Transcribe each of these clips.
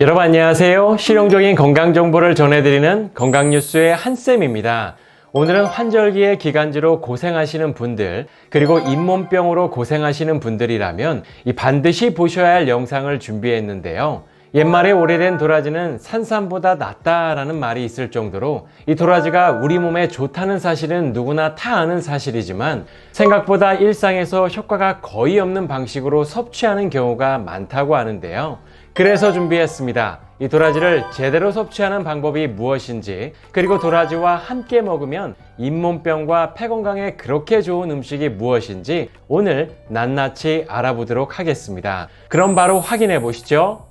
여러분 안녕하세요. 실용적인 건강 정보를 전해드리는 건강뉴스의 한쌤입니다. 오늘은 환절기에 기관지로 고생하시는 분들, 그리고 잇몸병으로 고생하시는 분들이라면 반드시 보셔야 할 영상을 준비했는데요. 옛말에 오래된 도라지는 산삼보다 낫다라는 말이 있을 정도로 이 도라지가 우리 몸에 좋다는 사실은 누구나 다 아는 사실이지만 생각보다 일상에서 효과가 거의 없는 방식으로 섭취하는 경우가 많다고 하는데요. 그래서 준비했습니다. 이 도라지를 제대로 섭취하는 방법이 무엇인지, 그리고 도라지와 함께 먹으면 잇몸병과 폐 건강에 그렇게 좋은 음식이 무엇인지 오늘 낱낱이 알아보도록 하겠습니다. 그럼 바로 확인해 보시죠.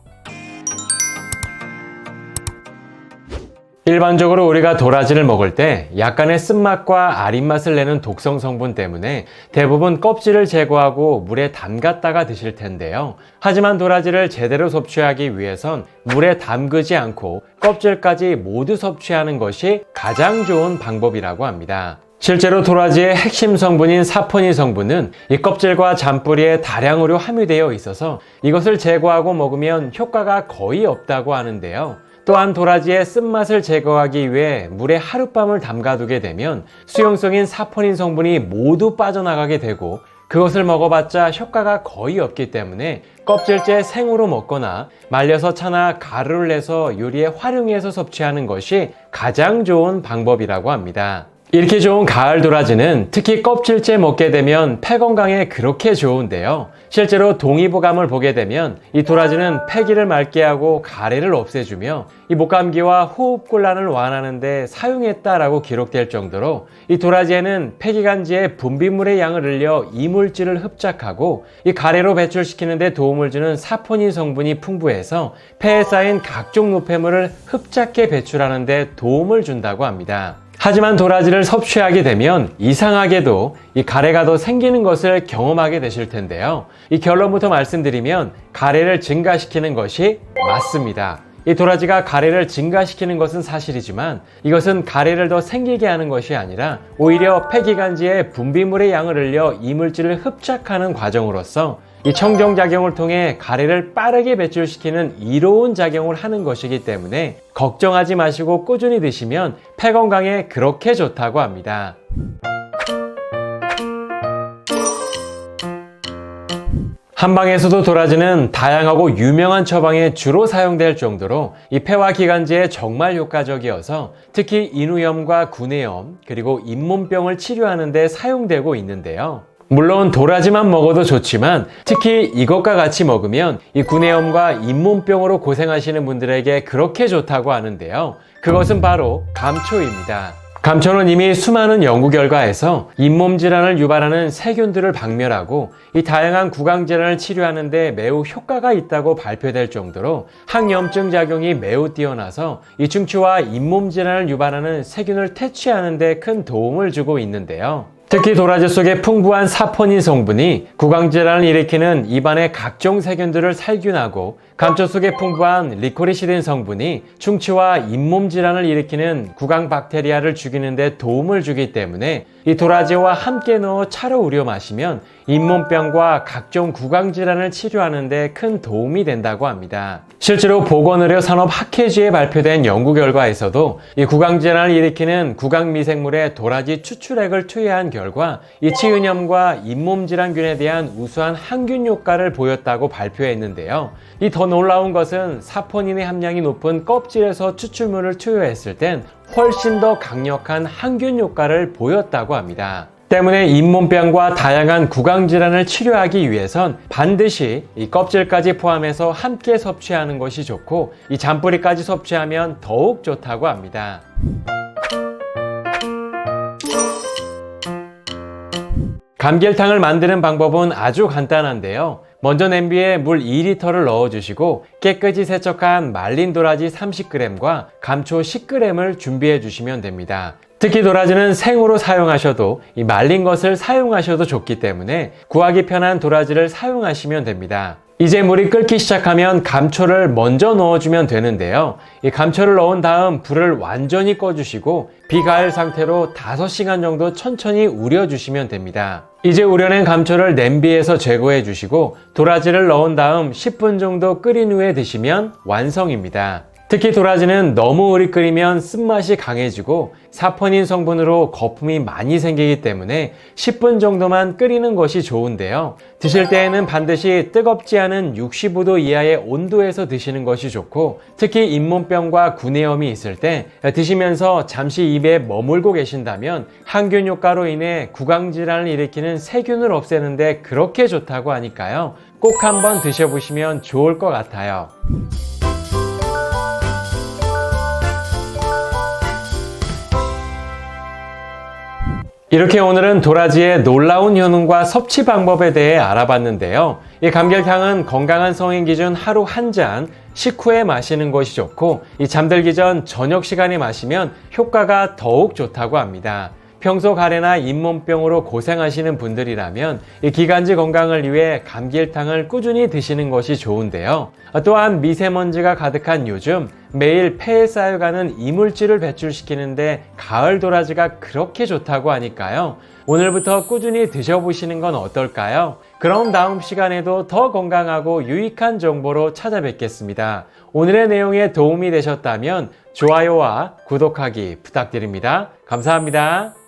일반적으로 우리가 도라지를 먹을 때 약간의 쓴맛과 아린맛을 내는 독성 성분 때문에 대부분 껍질을 제거하고 물에 담갔다가 드실 텐데요. 하지만 도라지를 제대로 섭취하기 위해선 물에 담그지 않고 껍질까지 모두 섭취하는 것이 가장 좋은 방법이라고 합니다. 실제로 도라지의 핵심 성분인 사포닌 성분은 이 껍질과 잔뿌리에 다량으로 함유되어 있어서 이것을 제거하고 먹으면 효과가 거의 없다고 하는데요. 또한 도라지의 쓴맛을 제거하기 위해 물에 하룻밤을 담가두게 되면 수용성인 사포닌 성분이 모두 빠져나가게 되고 그것을 먹어봤자 효과가 거의 없기 때문에 껍질째 생으로 먹거나 말려서 차나 가루를 내서 요리에 활용해서 섭취하는 것이 가장 좋은 방법이라고 합니다. 이렇게 좋은 가을 도라지는 특히 껍질째 먹게 되면 폐 건강에 그렇게 좋은데요. 실제로 동의보감을 보게 되면 이 도라지는 폐기를 맑게 하고 가래를 없애주며 이 목감기와 호흡곤란을 완화하는 데 사용했다라고 기록될 정도로 이 도라지에는 폐기관지에 분비물의 양을 늘려 이물질을 흡착하고 이 가래로 배출시키는 데 도움을 주는 사포닌 성분이 풍부해서 폐에 쌓인 각종 노폐물을 흡착해 배출하는 데 도움을 준다고 합니다. 하지만 도라지를 섭취하게 되면 이상하게도 이 가래가 더 생기는 것을 경험하게 되실 텐데요. 이 결론부터 말씀드리면 가래를 증가시키는 것이 맞습니다. 이 도라지가 가래를 증가시키는 것은 사실이지만 이것은 가래를 더 생기게 하는 것이 아니라 오히려 폐기관지에 분비물의 양을 늘려 이물질을 흡착하는 과정으로서 이 청정작용을 통해 가래를 빠르게 배출시키는 이로운 작용을 하는 것이기 때문에 걱정하지 마시고 꾸준히 드시면 폐 건강에 그렇게 좋다고 합니다. 한방에서도 도라지는 다양하고 유명한 처방에 주로 사용될 정도로 이 폐와 기관지에 정말 효과적이어서 특히 인후염과 구내염 그리고 잇몸병을 치료하는 데 사용되고 있는데요. 물론 도라지만 먹어도 좋지만 특히 이것과 같이 먹으면 이 구내염과 잇몸병으로 고생하시는 분들에게 그렇게 좋다고 하는데요. 그것은 바로 감초입니다. 감초는 이미 수많은 연구 결과에서 잇몸 질환을 유발하는 세균들을 박멸하고 이 다양한 구강 질환을 치료하는 데 매우 효과가 있다고 발표될 정도로 항염증 작용이 매우 뛰어나서 이 충치와 잇몸 질환을 유발하는 세균을 퇴치하는 데 큰 도움을 주고 있는데요. 특히 도라지 속에 풍부한 사포닌 성분이 구강질환을 일으키는 입안의 각종 세균들을 살균하고 감초 속에 풍부한 리코리시딘 성분이 충치와 잇몸 질환을 일으키는 구강 박테리아를 죽이는 데 도움을 주기 때문에 이 도라지와 함께 넣어 차로 우려 마시면 잇몸병과 각종 구강 질환을 치료하는 데 큰 도움이 된다고 합니다. 실제로 보건의료산업학회지에 발표된 연구 결과에서도 이 구강 질환을 일으키는 구강 미생물에 도라지 추출액을 투여한 결과 이 치은염과 잇몸 질환균에 대한 우수한 항균 효과를 보였다고 발표했는데요. 이 더 놀라운 것은 사포닌의 함량이 높은 껍질에서 추출물을 투여했을 땐 훨씬 더 강력한 항균 효과를 보였다고 합니다. 때문에 잇몸병과 다양한 구강 질환을 치료하기 위해선 반드시 이 껍질까지 포함해서 함께 섭취하는 것이 좋고 이 잔뿌리까지 섭취하면 더욱 좋다고 합니다. 감귤탕을 만드는 방법은 아주 간단한데요. 먼저 냄비에 물 2리터를 넣어주시고 깨끗이 세척한 말린 도라지 30g과 감초 10g을 준비해 주시면 됩니다. 특히 도라지는 생으로 사용하셔도 이 말린 것을 사용하셔도 좋기 때문에 구하기 편한 도라지를 사용하시면 됩니다. 이제 물이 끓기 시작하면 감초를 먼저 넣어주면 되는데요. 이 감초를 넣은 다음 불을 완전히 꺼주시고 비가열 상태로 5시간 정도 천천히 우려주시면 됩니다. 이제 우려낸 감초를 냄비에서 제거해 주시고 도라지를 넣은 다음 10분 정도 끓인 후에 드시면 완성입니다. 특히 도라지는 너무 오래 끓이면 쓴맛이 강해지고 사포닌 성분으로 거품이 많이 생기기 때문에 10분 정도만 끓이는 것이 좋은데요. 드실 때에는 반드시 뜨겁지 않은 65도 이하의 온도에서 드시는 것이 좋고, 특히 잇몸병과 구내염이 있을 때 드시면서 잠시 입에 머물고 계신다면 항균 효과로 인해 구강질환을 일으키는 세균을 없애는데 그렇게 좋다고 하니까요. 꼭 한번 드셔보시면 좋을 것 같아요. 이렇게 오늘은 도라지의 놀라운 효능과 섭취 방법에 대해 알아봤는데요. 이 감귤탕은 건강한 성인 기준 하루 한 잔, 식후에 마시는 것이 좋고, 이 잠들기 전 저녁 시간에 마시면 효과가 더욱 좋다고 합니다. 평소 가래나 잇몸병으로 고생하시는 분들이라면 이 기관지 건강을 위해 감귤탕을 꾸준히 드시는 것이 좋은데요. 또한 미세먼지가 가득한 요즘 매일 폐에 쌓여가는 이물질을 배출시키는데 가을 도라지가 그렇게 좋다고 하니까요. 오늘부터 꾸준히 드셔보시는 건 어떨까요? 그럼 다음 시간에도 더 건강하고 유익한 정보로 찾아뵙겠습니다. 오늘의 내용에 도움이 되셨다면 좋아요와 구독하기 부탁드립니다. 감사합니다.